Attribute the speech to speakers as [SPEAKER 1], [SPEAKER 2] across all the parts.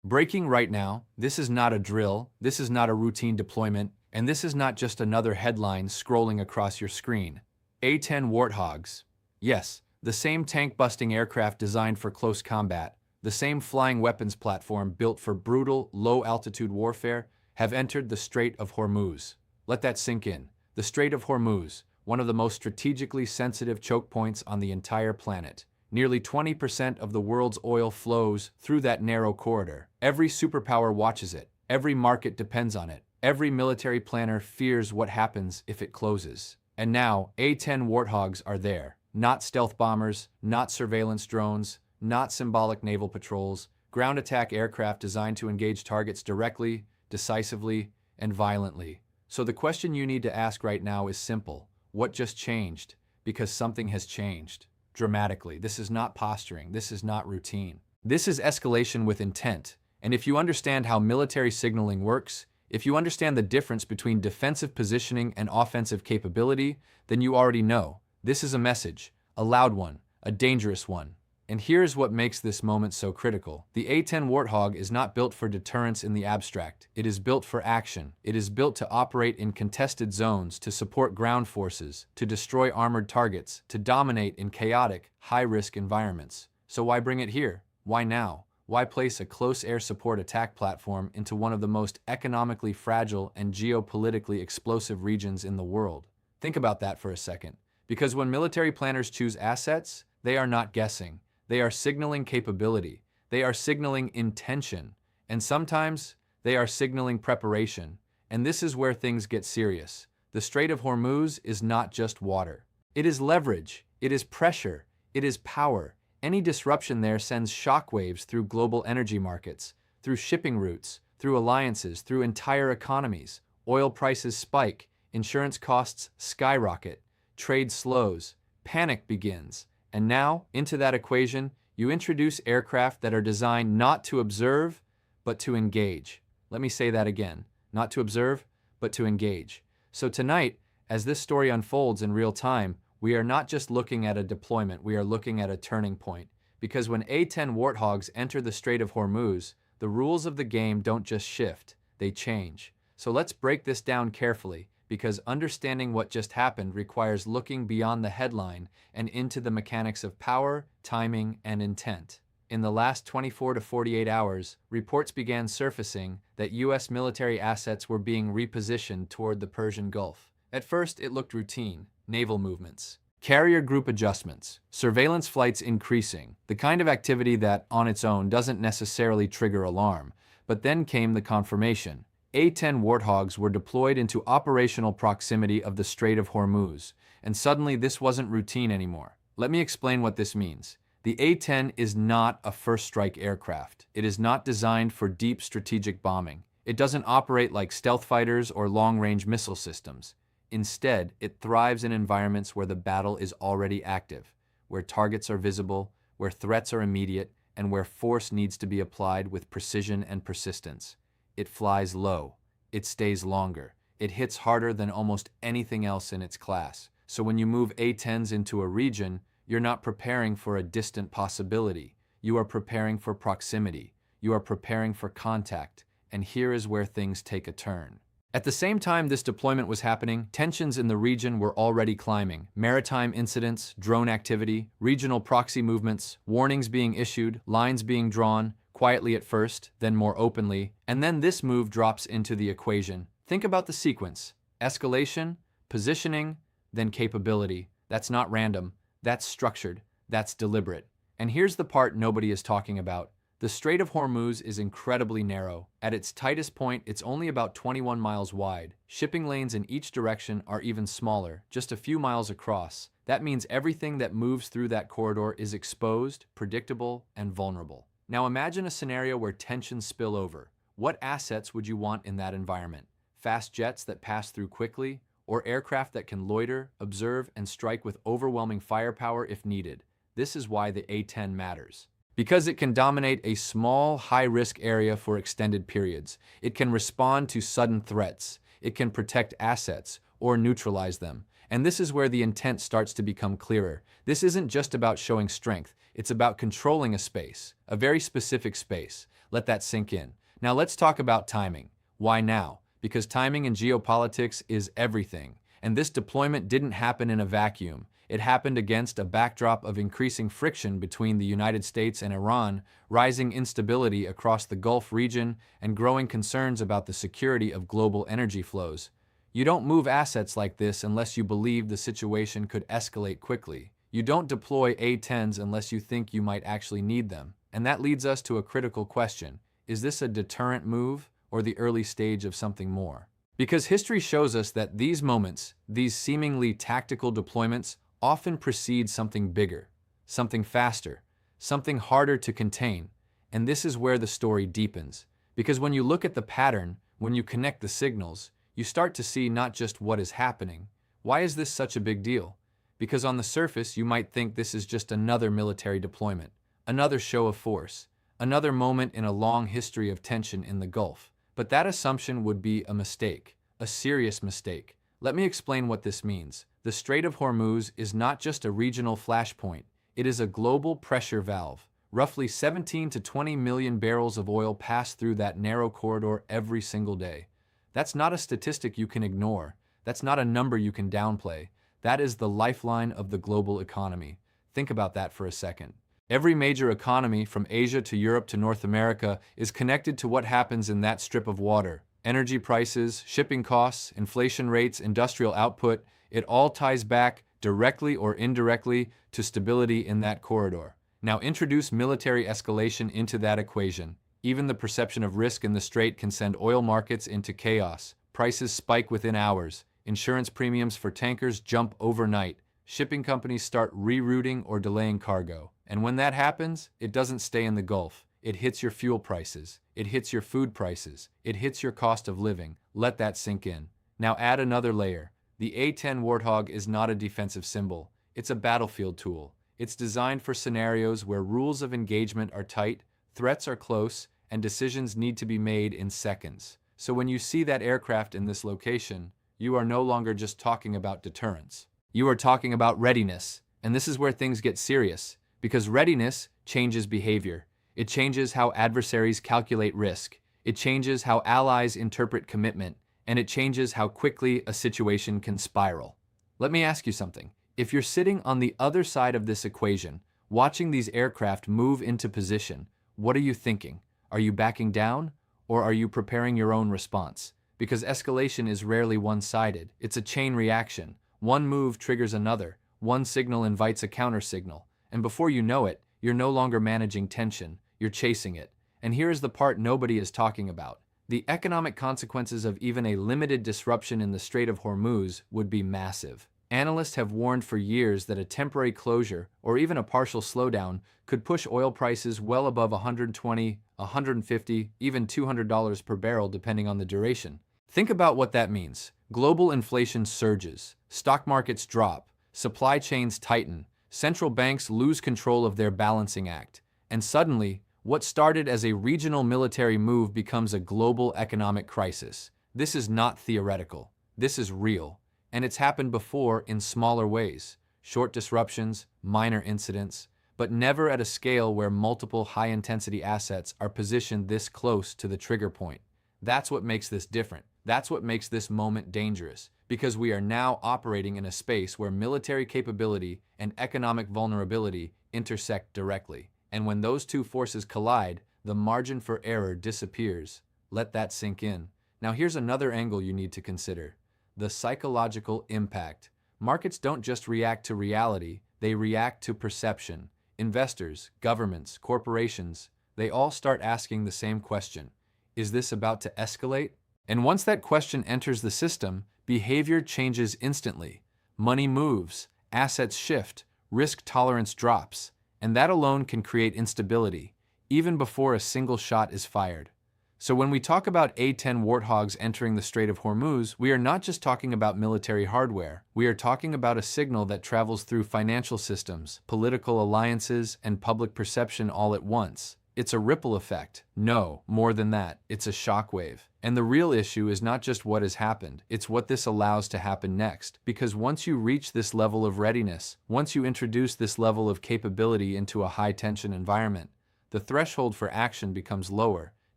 [SPEAKER 1] Breaking right now, this is not a drill, this is not a routine deployment, and this is not just another headline scrolling across your screen. A-10 Warthogs. Yes, the same tank-busting aircraft designed for close combat, the same flying weapons platform built for brutal, low-altitude warfare, have entered the Strait of Hormuz. Let that sink in. The Strait of Hormuz, one of the most strategically sensitive choke points on the entire planet. Nearly 20% of the world's oil flows through that narrow corridor. Every superpower watches it. Every market depends on it. Every military planner fears what happens if it closes. And now, A-10 Warthogs are there. Not stealth bombers, not surveillance drones, not symbolic naval patrols, ground attack aircraft designed to engage targets directly, decisively, and violently. So the question you need to ask right now is simple. What just changed? Because something has changed. Dramatically. This is not posturing. This is not routine. This is escalation with intent. And if you understand how military signaling works, if you understand the difference between defensive positioning and offensive capability, then you already know. This is a message, a loud one, a dangerous one. And here's what makes this moment so critical. The A-10 Warthog is not built for deterrence in the abstract. It is built for action. It is built to operate in contested zones, to support ground forces, to destroy armored targets, to dominate in chaotic, high-risk environments. So why bring it here? Why now? Why place a close air support attack platform into one of the most economically fragile and geopolitically explosive regions in the world? Think about that for a second. Because when military planners choose assets, they are not guessing. They are signaling capability. They are signaling intention. And sometimes they are signaling preparation. And this is where things get serious. The Strait of Hormuz is not just water. It is leverage. It is pressure. It is power. Any disruption there sends shockwaves through global energy markets, through shipping routes, through alliances, through entire economies. Oil prices spike. Insurance costs skyrocket. Trade slows. Panic begins. And now, into that equation, you introduce aircraft that are designed not to observe, but to engage. Let me say that again. Not to observe, but to engage. So tonight, as this story unfolds in real time, we are not just looking at a deployment, we are looking at a turning point. Because when A-10 Warthogs enter the Strait of Hormuz, the rules of the game don't just shift, they change. So let's break this down carefully, because understanding what just happened requires looking beyond the headline and into the mechanics of power, timing, and intent. In the last 24 to 48 hours, reports began surfacing that U.S. military assets were being repositioned toward the Persian Gulf. At first, it looked routine, naval movements, carrier group adjustments, surveillance flights increasing, the kind of activity that, on its own, doesn't necessarily trigger alarm. But then came the confirmation. A-10 Warthogs were deployed into operational proximity of the Strait of Hormuz, and suddenly this wasn't routine anymore. Let me explain what this means. The A-10 is not a first-strike aircraft. It is not designed for deep strategic bombing. It doesn't operate like stealth fighters or long-range missile systems. Instead, it thrives in environments where the battle is already active, where targets are visible, where threats are immediate, and where force needs to be applied with precision and persistence. It flies low. It stays longer. It hits harder than almost anything else in its class. So when you move A-10s into a region, you're not preparing for a distant possibility. You are preparing for proximity. You are preparing for contact. And here is where things take a turn. At the same time this deployment was happening, tensions in the region were already climbing. Maritime incidents, drone activity, regional proxy movements, warnings being issued, lines being drawn, quietly at first, then more openly, and then this move drops into the equation. Think about the sequence. Escalation, positioning, then capability. That's not random. That's structured. That's deliberate. And here's the part nobody is talking about. The Strait of Hormuz is incredibly narrow. At its tightest point, it's only about 21 miles wide. Shipping lanes in each direction are even smaller, just a few miles across. That means everything that moves through that corridor is exposed, predictable, and vulnerable. Now imagine a scenario where tensions spill over. What assets would you want in that environment? Fast jets that pass through quickly, or aircraft that can loiter, observe, and strike with overwhelming firepower if needed? This is why the A-10 matters. Because it can dominate a small, high-risk area for extended periods. It can respond to sudden threats. It can protect assets or neutralize them. And this is where the intent starts to become clearer. This isn't just about showing strength. It's about controlling a space, a very specific space, Let that sink in. Now let's talk about timing. Why now? Because timing in geopolitics is everything. And this deployment didn't happen in a vacuum. It happened against a backdrop of increasing friction between the United States and Iran, rising instability across the Gulf region, and growing concerns about the security of global energy flows. You don't move assets like this unless you believe the situation could escalate quickly. You don't deploy A-10s unless you think you might actually need them. And that leads us to a critical question. Is this a deterrent move or the early stage of something more? Because history shows us that these moments, these seemingly tactical deployments, often precede something bigger, something faster, something harder to contain. And this is where the story deepens. Because when you look at the pattern, when you connect the signals, you start to see not just what is happening. Why is this such a big deal? Because on the surface, you might think this is just another military deployment, another show of force, another moment in a long history of tension in the Gulf. But that assumption would be a mistake, a serious mistake. Let me explain what this means. The Strait of Hormuz is not just a regional flashpoint, it is a global pressure valve. Roughly 17 to 20 million barrels of oil pass through that narrow corridor every single day. That's not a statistic you can ignore. That's not a number you can downplay. That is the lifeline of the global economy. Think about that for a second. Every major economy, from Asia to Europe to North America, is connected to what happens in that strip of water. Energy prices, shipping costs, inflation rates, industrial output, it all ties back, directly or indirectly, to stability in that corridor. Now introduce military escalation into that equation. Even the perception of risk in the Strait can send oil markets into chaos. Prices spike within hours. Insurance premiums for tankers jump overnight. Shipping companies start rerouting or delaying cargo. And when that happens, it doesn't stay in the Gulf. It hits your fuel prices. It hits your food prices. It hits your cost of living. Let that sink in. Now add another layer. The A-10 Warthog is not a defensive symbol. It's a battlefield tool. It's designed for scenarios where rules of engagement are tight, threats are close, and decisions need to be made in seconds. So when you see that aircraft in this location, you are no longer just talking about deterrence. You are talking about readiness. And this is where things get serious, because readiness changes behavior. It changes how adversaries calculate risk. It changes how allies interpret commitment. And it changes how quickly a situation can spiral. Let me ask you something. If you're sitting on the other side of this equation, watching these aircraft move into position, what are you thinking? Are you backing down, or are you preparing your own response? Because escalation is rarely one-sided. It's a chain reaction. One move triggers another. One signal invites a counter-signal. And before you know it, you're no longer managing tension. You're chasing it. And here is the part nobody is talking about. The economic consequences of even a limited disruption in the Strait of Hormuz would be massive. Analysts have warned for years that a temporary closure, or even a partial slowdown, could push oil prices well above $120, $150, even $200 per barrel depending on the duration. Think about what that means. Global inflation surges, stock markets drop, supply chains tighten, central banks lose control of their balancing act, and suddenly, what started as a regional military move becomes a global economic crisis. This is not theoretical. This is real. And it's happened before in smaller ways. Short disruptions, minor incidents, but never at a scale where multiple high-intensity assets are positioned this close to the trigger point. That's what makes this different. That's what makes this moment dangerous, because we are now operating in a space where military capability and economic vulnerability intersect directly. And when those two forces collide, the margin for error disappears. Let that sink in. Now here's another angle you need to consider. The psychological impact. Markets don't just react to reality, they react to perception. Investors, governments, corporations, they all start asking the same question. Is this about to escalate? And once that question enters the system, behavior changes instantly. Money moves, assets shift, risk tolerance drops. And that alone can create instability, even before a single shot is fired. So when we talk about A-10 Warthogs entering the Strait of Hormuz, we are not just talking about military hardware. We are talking about a signal that travels through financial systems, political alliances, and public perception all at once. It's a ripple effect. No, more than that. It's a shockwave. And the real issue is not just what has happened, it's what this allows to happen next. Because once you reach this level of readiness, once you introduce this level of capability into a high-tension environment, The threshold for action becomes lower,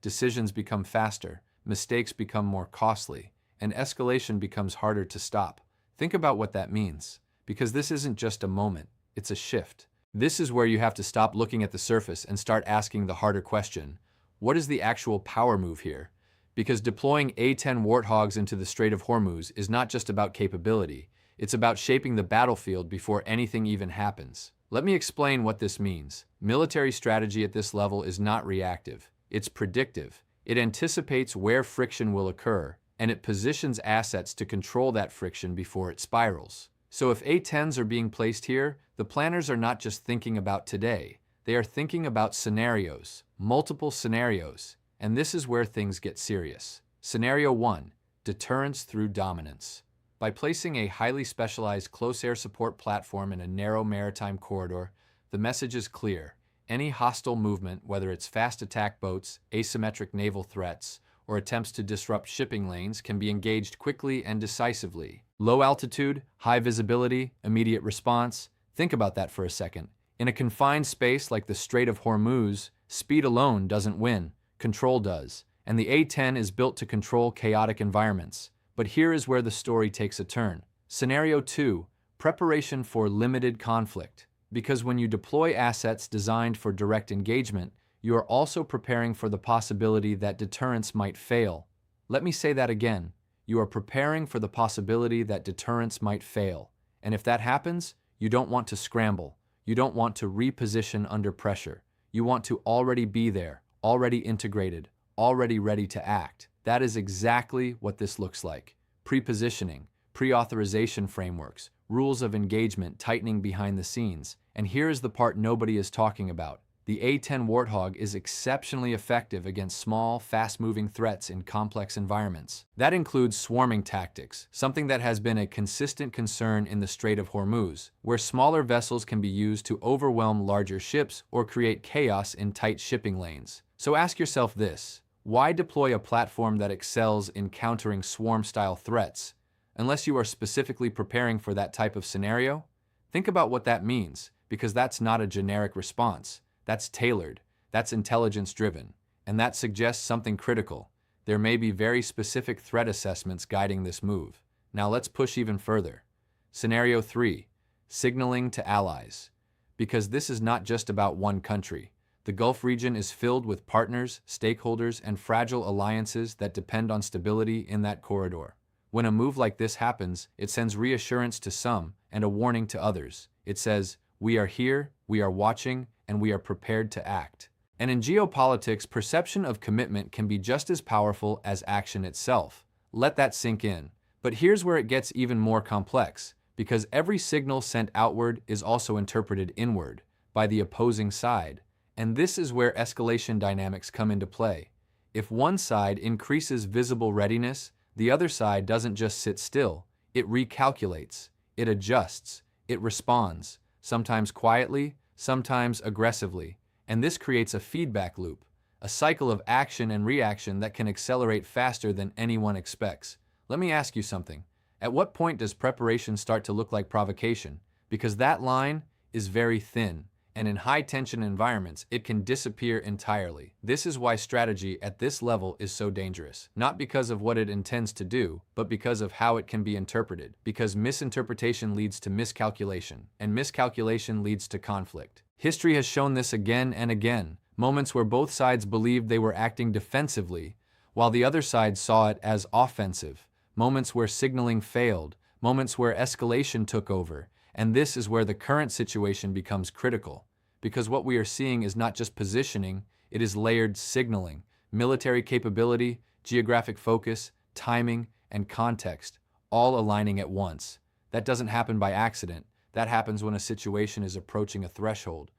[SPEAKER 1] decisions become faster, mistakes become more costly, and escalation becomes harder to stop. Think about what that means, because this isn't just a moment, it's a shift. This is where you have to stop looking at the surface and start asking the harder question: what is the actual power move here? Because deploying A-10 Warthogs into the Strait of Hormuz is not just about capability, it's about shaping the battlefield before anything even happens. Let me explain what this means. Military strategy at this level is not reactive, it's predictive. It anticipates where friction will occur, and it positions assets to control that friction before it spirals. So if A-10s are being placed here, the planners are not just thinking about today, they are thinking about scenarios, multiple scenarios, and this is where things get serious. Scenario 1, deterrence through dominance. By placing a highly specialized close air support platform in a narrow maritime corridor, the message is clear. Any hostile movement, whether it's fast attack boats, asymmetric naval threats, or attempts to disrupt shipping lanes, can be engaged quickly and decisively. Low altitude, high visibility, immediate response. Think about that for a second. In a confined space like the Strait of Hormuz, speed alone doesn't win, control does. And the A-10 is built to control chaotic environments. But here is where the story takes a turn. Scenario 2, preparation for limited conflict. Because when you deploy assets designed for direct engagement, you are also preparing for the possibility that deterrence might fail. Let me say that again. You are preparing for the possibility that deterrence might fail. And if that happens, you don't want to scramble. You don't want to reposition under pressure. You want to already be there, already integrated, already ready to act. That is exactly what this looks like. Pre-positioning, pre-authorization frameworks, rules of engagement tightening behind the scenes. And here is the part nobody is talking about. The A-10 Warthog is exceptionally effective against small, fast-moving threats in complex environments. That includes swarming tactics, something that has been a consistent concern in the Strait of Hormuz, where smaller vessels can be used to overwhelm larger ships or create chaos in tight shipping lanes. So ask yourself this: why deploy a platform that excels in countering swarm-style threats, unless you are specifically preparing for that type of scenario? Think about what that means, because that's not a generic response. That's tailored, that's intelligence-driven, and that suggests something critical. There may be very specific threat assessments guiding this move. Now let's push even further. Scenario 3, signaling to allies. Because this is not just about one country. The Gulf region is filled with partners, stakeholders, and fragile alliances that depend on stability in that corridor. When a move like this happens, it sends reassurance to some and a warning to others. It says, we are here, we are watching, and we are prepared to act. And in geopolitics, perception of commitment can be just as powerful as action itself. Let that sink in. But here's where it gets even more complex, because every signal sent outward is also interpreted inward by the opposing side. And this is where escalation dynamics come into play. If one side increases visible readiness, the other side doesn't just sit still. It recalculates, it adjusts, it responds, sometimes quietly, sometimes aggressively, and this creates a feedback loop, a cycle of action and reaction that can accelerate faster than anyone expects. Let me ask you something. At what point does preparation start to look like provocation? Because that line is very thin, and in high-tension environments, it can disappear entirely. This is why strategy at this level is so dangerous. Not because of what it intends to do, but because of how it can be interpreted. Because misinterpretation leads to miscalculation, and miscalculation leads to conflict. History has shown this again and again. Moments where both sides believed they were acting defensively, while the other side saw it as offensive. Moments where signaling failed, moments where escalation took over. And this is where the current situation becomes critical, because what we are seeing is not just positioning, it is layered signaling, military capability, geographic focus, timing, and context, all aligning at once. That doesn't happen by accident. That happens when a situation is approaching a threshold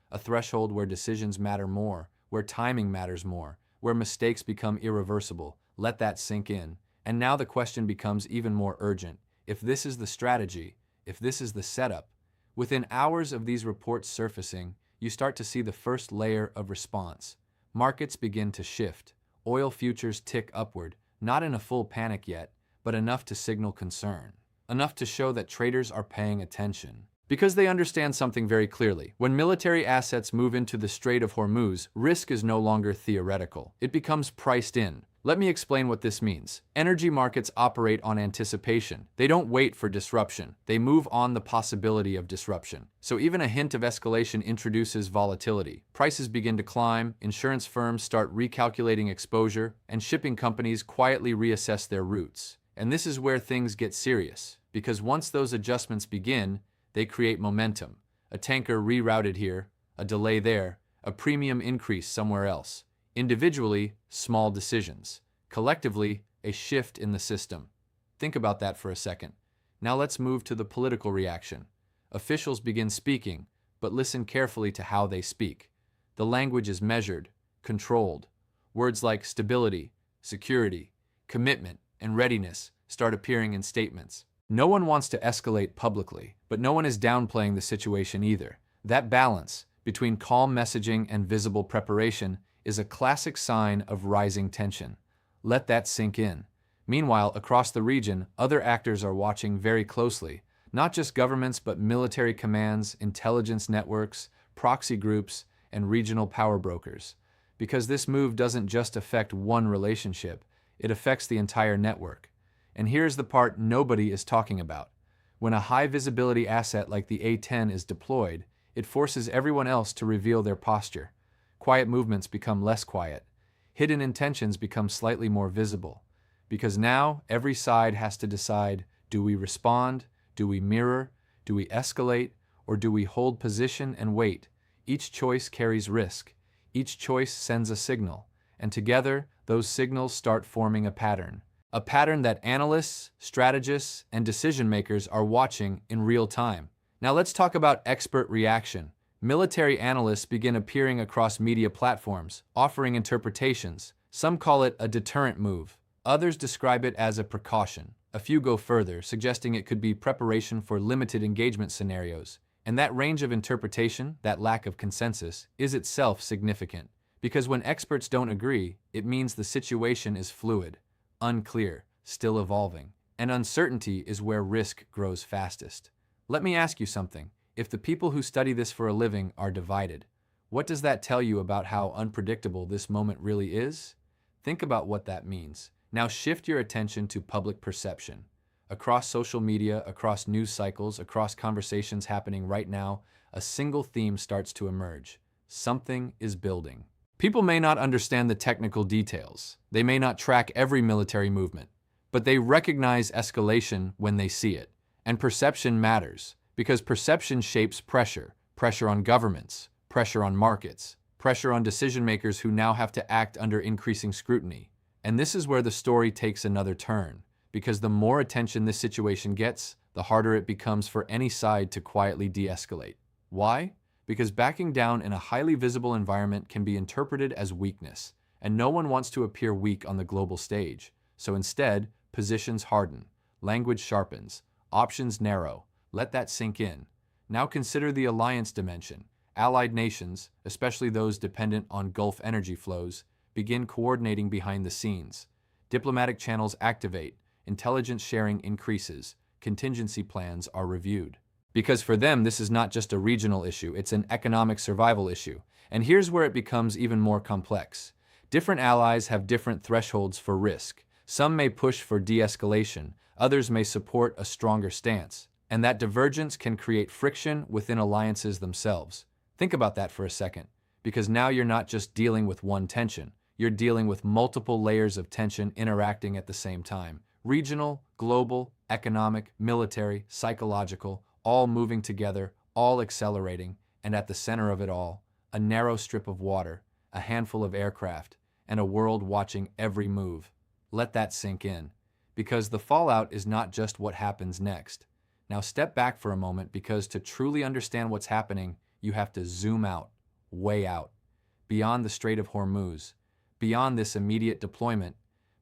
[SPEAKER 1] where decisions matter more, where timing matters more, where mistakes become irreversible. Let that sink in. And now the question becomes even more urgent. If this is the strategy, if this is the setup, within hours of these reports surfacing, you start to see the first layer of response. Markets begin to shift. Oil futures tick upward, not in a full panic yet, but enough to signal concern. Enough to show that traders are paying attention. Because they understand something very clearly. When military assets move into the Strait of Hormuz, risk is no longer theoretical. It becomes priced in. Let me explain what this means. Energy markets operate on anticipation. They don't wait for disruption. They move on the possibility of disruption. So even a hint of escalation introduces volatility. Prices begin to climb, insurance firms start recalculating exposure, and shipping companies quietly reassess their routes. And this is where things get serious, because once those adjustments begin, they create momentum. A tanker rerouted here, a delay there, a premium increase somewhere else. Individually, small decisions. Collectively, a shift in the system. Think about that for a second. Now let's move to the political reaction. Officials begin speaking, but listen carefully to how they speak. The language is measured, controlled. Words like stability, security, commitment, and readiness start appearing in statements. No one wants to escalate publicly, but no one is downplaying the situation either. That balance between calm messaging and visible preparation is a classic sign of rising tension. Let that sink in. Meanwhile, across the region, other actors are watching very closely, not just governments but military commands, intelligence networks, proxy groups, and regional power brokers. Because this move doesn't just affect one relationship, it affects the entire network. And here's the part nobody is talking about. When a high-visibility asset like the A-10 is deployed, it forces everyone else to reveal their posture. Quiet movements become less quiet. Hidden intentions become slightly more visible. Because now, every side has to decide, do we respond, do we mirror, do we escalate, or do we hold position and wait? Each choice carries risk. Each choice sends a signal. And together, those signals start forming a pattern. A pattern that analysts, strategists, and decision-makers are watching in real time. Now let's talk about expert reaction. Military analysts begin appearing across media platforms, offering interpretations. Some call it a deterrent move. Others describe it as a precaution. A few go further, suggesting it could be preparation for limited engagement scenarios. And that range of interpretation, that lack of consensus, is itself significant. Because when experts don't agree, it means the situation is fluid, unclear, still evolving. And uncertainty is where risk grows fastest. Let me ask you something. If the people who study this for a living are divided, what does that tell you about how unpredictable this moment really is? Think about what that means. Now shift your attention to public perception. Across social media, across news cycles, across conversations happening right now, a single theme starts to emerge. Something is building. People may not understand the technical details. They may not track every military movement, but they recognize escalation when they see it. And perception matters. Because perception shapes pressure on governments, pressure on markets, pressure on decision-makers who now have to act under increasing scrutiny. And this is where the story takes another turn, because the more attention this situation gets, the harder it becomes for any side to quietly de-escalate. Why? Because backing down in a highly visible environment can be interpreted as weakness, and no one wants to appear weak on the global stage. So instead, positions harden, language sharpens, options narrow. Let that sink in. Now consider the alliance dimension. Allied nations, especially those dependent on Gulf energy flows, begin coordinating behind the scenes. Diplomatic channels activate, intelligence sharing increases, contingency plans are reviewed. Because for them, this is not just a regional issue, it's an economic survival issue. And here's where it becomes even more complex. Different allies have different thresholds for risk. Some may push for de-escalation, others may support a stronger stance. And that divergence can create friction within alliances themselves. Think about that for a second, because now you're not just dealing with one tension, you're dealing with multiple layers of tension interacting at the same time. Regional, global, economic, military, psychological, all moving together, all accelerating, and at the center of it all, a narrow strip of water, a handful of aircraft, and a world watching every move. Let that sink in, because the fallout is not just what happens next. Now step back for a moment, because to truly understand what's happening, you have to zoom out, way out, beyond the Strait of Hormuz, beyond this immediate deployment,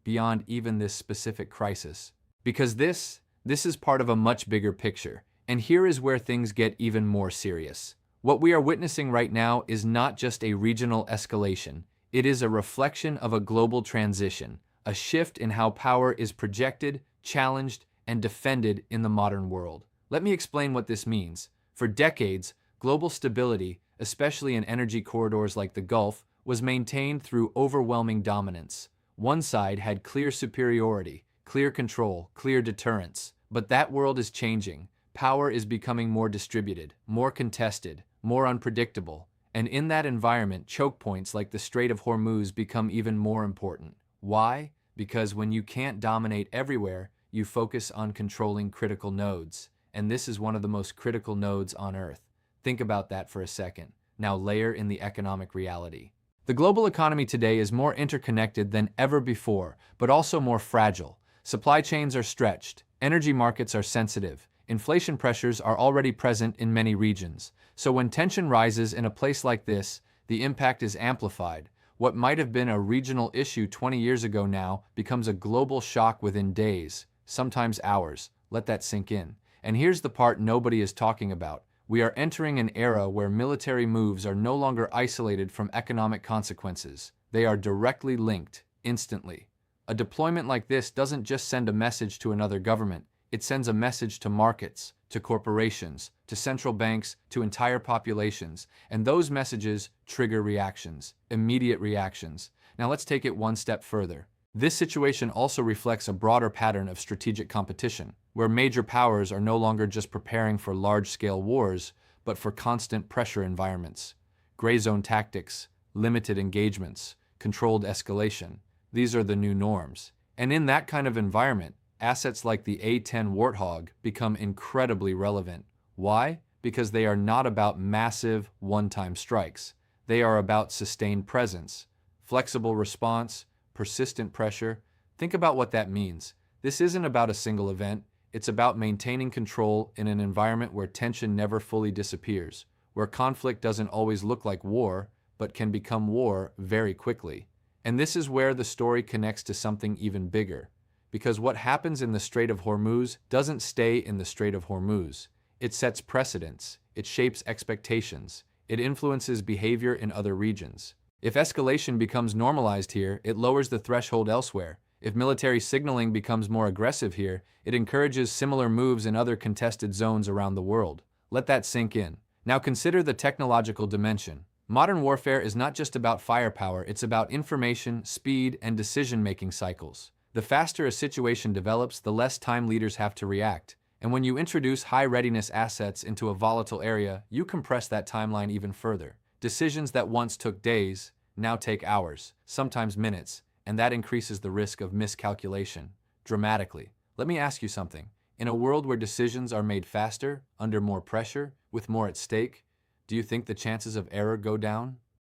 [SPEAKER 1] beyond even this specific crisis. Because this is part of a much bigger picture, and here is where things get even more serious. What we are witnessing right now is not just a regional escalation, it is a reflection of a global transition, a shift in how power is projected, challenged, and defended in the modern world. Let me explain what this means. For decades, global stability, especially in energy corridors like the Gulf, was maintained through overwhelming dominance. One side had clear superiority, clear control, clear deterrence. But that world is changing. Power is becoming more distributed, more contested, more unpredictable. And in that environment, choke points like the Strait of Hormuz become even more important. Why? Because when you can't dominate everywhere, you focus on controlling critical nodes. And this is one of the most critical nodes on Earth. Think about that for a second. Now layer in the economic reality. The global economy today is more interconnected than ever before, but also more fragile. Supply chains are stretched, energy markets are sensitive, inflation pressures are already present in many regions. So when tension rises in a place like this, the impact is amplified. What might have been a regional issue 20 years ago now becomes a global shock within days, sometimes hours. Let that sink in. And here's the part nobody is talking about. We are entering an era where military moves are no longer isolated from economic consequences. They are directly linked, instantly. A deployment like this doesn't just send a message to another government, it sends a message to markets, to corporations, to central banks, to entire populations, and those messages trigger reactions, immediate reactions. Now let's take it one step further. This situation also reflects a broader pattern of strategic competition, where major powers are no longer just preparing for large-scale wars, but for constant pressure environments. Gray zone tactics, limited engagements, controlled escalation. These are the new norms. And in that kind of environment, assets like the A-10 Warthog become incredibly relevant. Why? Because they are not about massive, one-time strikes. They are about sustained presence, flexible response, persistent pressure. Think about what that means. This isn't about a single event. It's about maintaining control in an environment where tension never fully disappears, where conflict doesn't always look like war, but can become war very quickly. And this is where the story connects to something even bigger. Because what happens in the Strait of Hormuz doesn't stay in the Strait of Hormuz. It sets precedents, it shapes expectations, it influences behavior in other regions. If escalation becomes normalized here, it lowers the threshold elsewhere. If military signaling becomes more aggressive here, it encourages similar moves in other contested zones around the world. Let that sink in. Now consider the technological dimension. Modern warfare is not just about firepower, it's about information, speed, and decision-making cycles. The faster a situation develops, the less time leaders have to react. And when you introduce high-readiness assets into a volatile area, you compress that timeline even further. Decisions that once took days now take hours, sometimes minutes, and that increases the risk of miscalculation dramatically. Let me ask you something. In a world where decisions are made faster, under more pressure, with more at stake, do you think the chances of error go down?